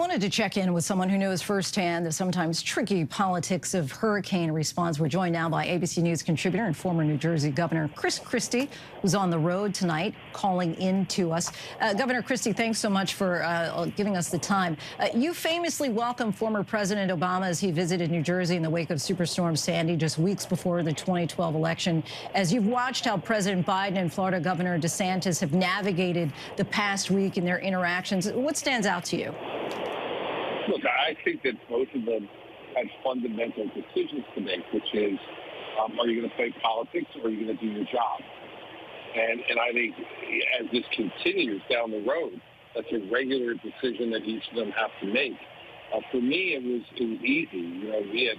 wanted to check in with someone who knows firsthand the sometimes tricky politics of hurricane response. We're joined now by ABC News contributor and former New Jersey Governor Christie, who's on the road tonight, calling in to us. Governor Christie, thanks so much for giving us the time. You famously welcomed former President Obama as he visited New Jersey in the wake of Superstorm Sandy just weeks before the 2012 election. As you've watched how President Biden and Florida Governor DeSantis have navigated the past week in their interactions, what stands out to you? Look, I think that both of them had fundamental decisions to make, which is, are you going to play politics or are you going to do your job? And I think as this continues down the road, that's a regular decision that each of them have to make. For me, it was easy. You know, we had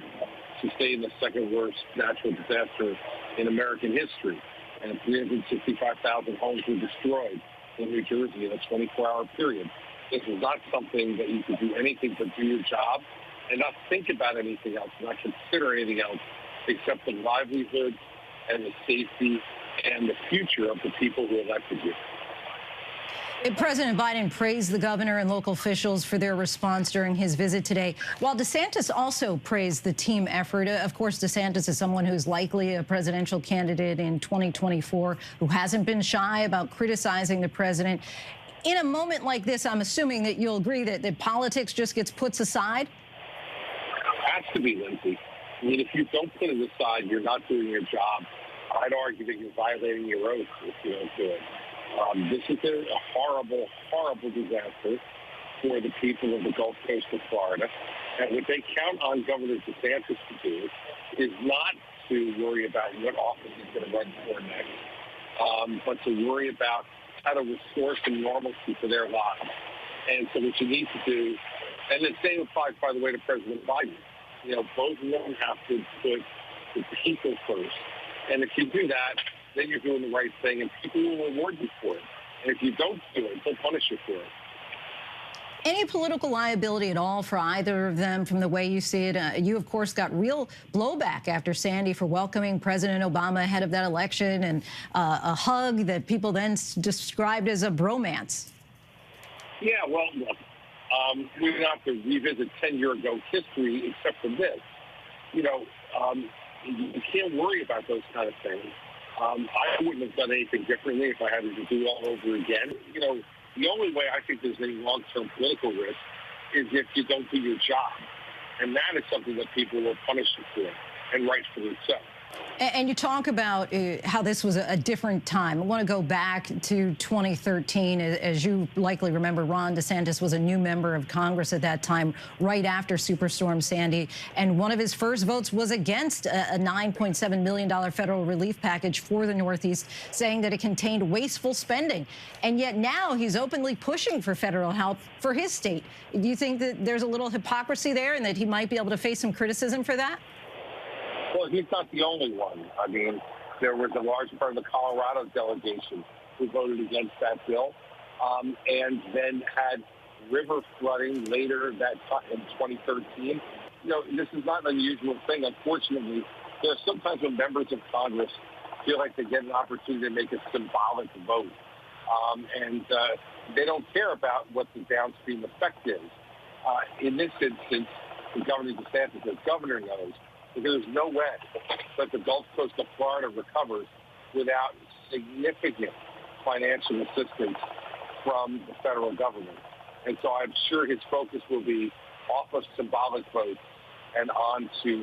sustained the second worst natural disaster in American history, and 365,000 homes were destroyed in New Jersey in a 24-hour period. This is not something that you can do anything but do your job and not think about anything else, not consider anything else except the livelihood and the safety and the future of the people who elected you. President Biden praised the governor and local officials for their response during his visit today, while DeSantis also praised the team effort. Of course, DeSantis is someone who's likely a presidential candidate in 2024, who hasn't been shy about criticizing the president. In a moment like this, I'm assuming that you'll agree that politics just gets put aside? It has to be, Linsey. I mean, if you don't put it aside, you're not doing your job. I'd argue that you're violating your oath if you don't do it. This is a horrible, horrible disaster for the people of the Gulf Coast of Florida. And what they count on Governor DeSantis to do is not to worry about what office he's going to run for next, but to worry about how to restore some normalcy to their lives. And so what you need to do, and the same applies, by the way, to President Biden. You know, both of them have to put the people first. And if you do that, then you're doing the right thing, and people will reward you for it. And if you don't do it, they'll punish you for it. Any political liability at all for either of them from the way you see it? You, of course, got real blowback after Sandy for welcoming President Obama ahead of that election, and a hug that people then described as a bromance. Yeah, well, look, we don't have to revisit 10-year-ago history except for this. You know, you can't worry about those kind of things. I wouldn't have done anything differently if I had to do it all over again. You know, the only way I think there's any long-term political risk is if you don't do your job. And that is something that people will punish you for, and rightfully so. And you talk about how this was a different time. I want to go back to 2013. As you likely remember, Ron DeSantis was a new member of Congress at that time, right after Superstorm Sandy. And one of his first votes was against a $9.7 million federal relief package for the Northeast, saying that it contained wasteful spending. And yet now he's openly pushing for federal help for his state. Do you think that there's a little hypocrisy there and that he might be able to face some criticism for that? Well, he's not the only one. I mean, there was a large part of the Colorado delegation who voted against that bill, and then had river flooding later that in 2013. You know, this is not an unusual thing. Unfortunately, there are sometimes when members of Congress feel like they get an opportunity to make a symbolic vote, and they don't care about what the downstream effect is. In this instance, the Governor DeSantis, as governor, knows there's no way that the Gulf Coast of Florida recovers without significant financial assistance from the federal government. And so I'm sure his focus will be off of symbolic votes and on to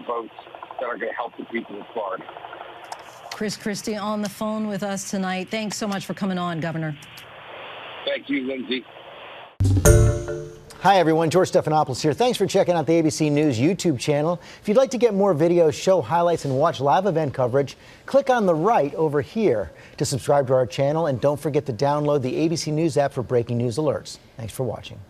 votes that are going to help the people of Florida. Christie on the phone with us tonight. Thanks so much for coming on, Governor. Thank you, Linsey. Hi, everyone. George Stephanopoulos here. Thanks for checking out the ABC News YouTube channel. If you'd like to get more videos, show highlights, and watch live event coverage, click on the right over here to subscribe to our channel. And don't forget to download the ABC News app for breaking news alerts. Thanks for watching.